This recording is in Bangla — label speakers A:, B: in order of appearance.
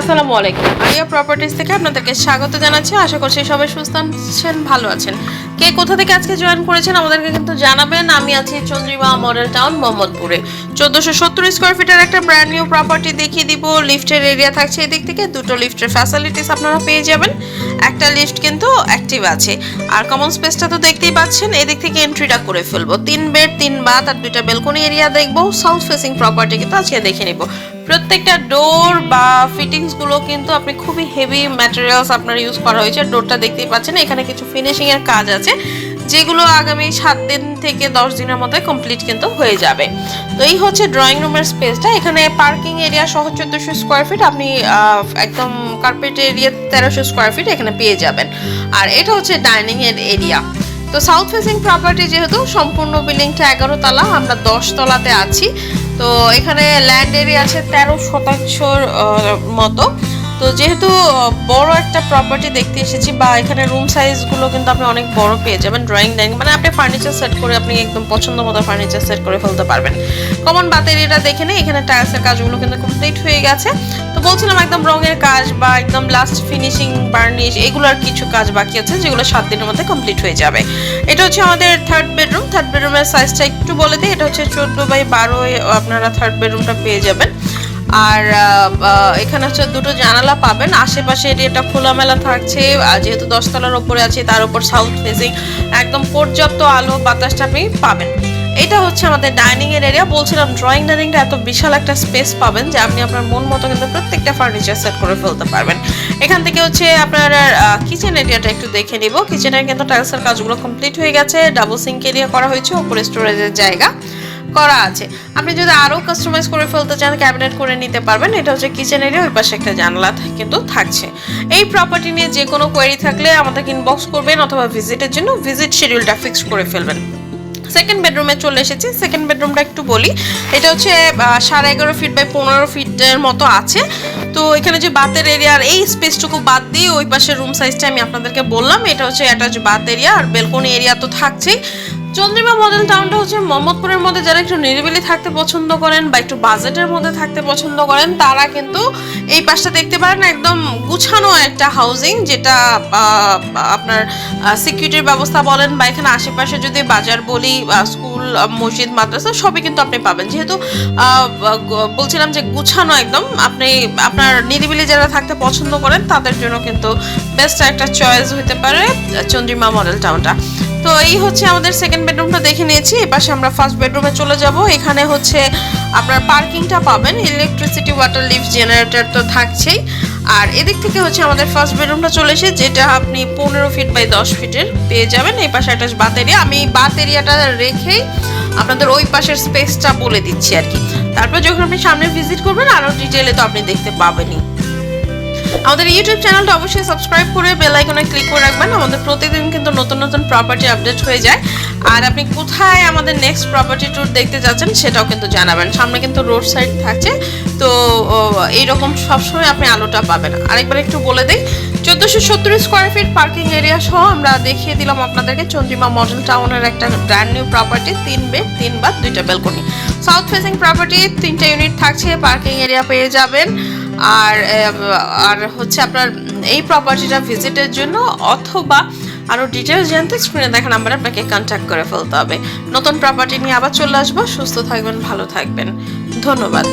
A: আসসালামু আলাইকুম। আরিয়া প্রপার্টিজ থেকে আপনাদেরকে স্বাগত জানাচ্ছি। আশা করছি সবাই সুস্থ আছেন, ভালো আছেন। কে কোথা থেকে আজকে জয়েন করেছেন আমাদেরকে কিন্তু জানাবেন। আমি আছি চন্দ্রিমা মডেল টাউন মোহাম্মদপুরে। 1470 স্কয়ার ফিটের একটা ব্র্যান্ড নিউ প্রপার্টি দেখিয়ে দিব। লিফটের এরিয়া থাকছে এদিক থেকে, দুটো লিফটের ফ্যাসিলিটিস আপনারা পেয়ে যাবেন। একটা লিফট কিন্তু অ্যাক্টিভ আছে। আর কমন স্পেসটা তো দেখতেই পাচ্ছেন, এদিক থেকে এন্ট্রিটা করে ফেলবো। 3 বেড 3 বাথ আর 2টা ব্যালকনি এরিয়া দেখবো। সাউথ ফেসিং প্রপার্টি কিন্তু আজকে দেখে নিব। প্রত্যেকটা ডোর বা ফিটিংস গুলো কিন্তু আপনি খুবই হেভি ম্যাটেরিয়ালস আপনার ইউজ করা হয়েছে। ডোরটা দেখতেই পাচ্ছেন, এখানে কিছু ফিনিশিং এর কাজ আছে যেগুলো আগামী 7 দিন থেকে 10 দিনের মধ্যে কমপ্লিট কিন্তু হয়ে যাবে। তো এই হচ্ছে ড্রয়িং রুমের স্পেসটা। এখানে পার্কিং এরিয়া সহ 1400 স্কয়ার ফিট, আপনি একদম কার্পেট এরিয়া 1300 স্কয়ার ফিট এখানে পেয়ে যাবেন। আর এটা হচ্ছে ডাইনিং এর এরিয়া। তো সাউথ ফেসিং প্রপার্টি যেহেতু সম্পূর্ণ বিল্ডিংটা 11 তলা, আমরা 10 তলাতে আছি। তো এখানে ল্যান্ড এরিয়া আছে 13 শতাংশর মতো। তো যেহেতু বড় একটা প্রপার্টি দেখতে এসেছি, বা এখানে রুম সাইজগুলো কিন্তু আপনি অনেক বড় পেয়ে যাবেন। ড্রয়িং ডাইনিং মানে আপনি ফার্নিচার সেট করে আপনি একদম পছন্দ মতো ফার্নিচার সেট করে ফেলতে পারবেন। কমন বাথ এরিয়াটা দেখে নেই, এখানে টাইলসের কাজগুলো কিন্তু কমপ্লিট হয়ে গেছে। তো বলছিলাম একদম রঙের কাজ বা একদম লাস্ট ফিনিশিং বার্নিশ এগুলোর কিছু কাজ বাকি আছে যেগুলো 7 দিনের মধ্যে কমপ্লিট হয়ে যাবে। এটা হচ্ছে আমাদের থার্ড বেডরুম। থার্ড বেডরুমের সাইজটা একটু বলে দিই, এটা হচ্ছে 14x12 আপনারা থার্ড বেডরুমটা পেয়ে যাবেন। আর এখানে হচ্ছে দুটো জানালা পাবেন। আশেপাশে এরিয়াটা খোলামেলা থাকছে, যেহেতু 10 তলার উপরে আছে, তার উপর সাউথ ফেসিং, একদম পর্যাপ্ত আলো বাতাসটা আপনি পাবেন। এটা হচ্ছে আমাদের ডাইনিং এর এরিয়া। বলছিলাম ড্রয়িং ডাইনিংটা এত বিশাল একটা স্পেস পাবেন যে আপনি আপনার মন মতো কিন্তু প্রত্যেকটা ফার্নিচার সেট করে ফেলতে পারবেন। এখান থেকে হচ্ছে আপনার কিচেন এরিয়াটা একটু দেখে নিব। কিচেনের কিন্তু টাইলসের কাজগুলো কমপ্লিট হয়ে গেছে। ডাবল সিঙ্ক এরিয়া করা হয়েছে, উপরে স্টোরেজের জায়গা করা আছে। আপনি যদি আরো কাস্টমাইজ করে ফেলতে চান, ক্যাবিনেট করে নিতে পারবেন। এটা হচ্ছে কিচেন এরিয়া, ওই পাশে একটা জানালা কিন্তু থাকছে। এই প্রপার্টি নিয়ে যে কোনো কোয়েরি থাকলে আমাদেরকে ইনবক্স করবেন, অথবা ভিজিটের জন্য ভিজিট শিডিউলটা ফিক্স করে ফেলবেন। সেকেন্ড বেডরুমে চলে এসেছি। সেকেন্ড বেডরুমটা একটু বলি, এটা হচ্ছে 11.5 ফিট বাই 15 ফিটের মতো আছে। তো এখানে যে বাথের এরিয়ার এই স্পেসটুকু বাদ দিয়ে ওই পাশে রুম সাইজটা আমি আপনাদেরকে বললাম, এটা হচ্ছে অ্যাটাচ বাথ এরিয়া আর বেলকনি এরিয়া তো থাকছেই। চন্দ্রিমা মডেল টাউনটা হচ্ছে মোহাম্মদপুরের মধ্যে যারা একটু নিরিবিলি থাকতে পছন্দ করেন বা একটু বাজেটের মধ্যে থাকতে পছন্দ করেন, তারা কিন্তু এই পাশটা দেখতে পারেন। একদম গুছানো একটা হাউজিং, যেটা আপনার সিকিউরিটির ব্যবস্থা বলেন বা এখানে আশেপাশে যদি বাজার বলি, স্কুল, মসজিদ, মাদ্রাসা সবই কিন্তু আপনি পাবেন। যেহেতু বলছিলাম যে গুছানো একদম, আপনি আপনার নিরিবিলি যারা থাকতে পছন্দ করেন তাদের জন্য কিন্তু বেস্ট একটা চয়েস হতে পারে চন্দ্রিমা মডেল টাউনটা। তো এই হচ্ছে আমাদের সেকেন্ড বেডরুমটা দেখে নিয়েছি। এপাশে আমরা ফার্স্ট বেডরুমে চলে যাব। এখানে হচ্ছে আপনার পার্কিংটা পাবেন, ইলেকট্রিসিটি, ওয়াটার, লিফট, জেনারেটর তো থাকছেই। আর এদিক থেকে হচ্ছে আমাদের ফার্স্ট বেডরুমটা চলে এসে, যেটা আপনি 15 ফিট বাই 10 ফিটের পেয়ে যাবেন। এই পাশে একটা বাথ এরিয়া, আমি বাথ এরিয়াটা রেখেই আপনাদের ওই পাশের স্পেসটা বলে দিচ্ছি আর কি। তারপর যখন আপনি সামনে ভিজিট করবেন আরো ডিটেইলে তো আপনি দেখতে পাবেনই। আমাদের ইউটিউব চ্যানেলটা অবশ্যই সাবস্ক্রাইব করে বেল আইকনে ক্লিক করে রাখবেন। আমাদের প্রতিদিন কিন্তু নতুন নতুন প্রপার্টি আপডেট হয়ে যায়। আর আপনি কোথায় আমাদের নেক্সট প্রপার্টি ট্যুর দেখতে যাচ্ছেন সেটাও কিন্তু জানাবেন। সামনে কিন্তু রোড সাইড থাকছে, তো এইরকম সবসময় আপনি আলোটা পাবেন। আরেকবার একটু বলে দিই, 1470 স্কয়ার ফিট পার্কিং এরিয়া সহ আমরা দেখিয়ে দিলাম আপনাদেরকে চন্দ্রিমা মডেল টাউনের একটা brand new property. 3 bed 3 bath 2টা ব্যালকনি, সাউথ ফেসিং প্রপার্টি, 3টা ইউনিট থাকছে, পার্কিং এরিয়া পেয়ে যাবেন। আর হচ্ছে আপনার এই প্রপার্টিটা ভিজিটের জন্য অথবা আরো ডিটেইলস জানতে স্ক্রিনে দেখা নাম্বারে আপনাকে কন্ট্যাক্ট করে ফেলতে হবে। নতুন প্রপার্টি নিয়ে আবার চলে আসবো। সুস্থ থাকবেন, ভালো থাকবেন, ধন্যবাদ।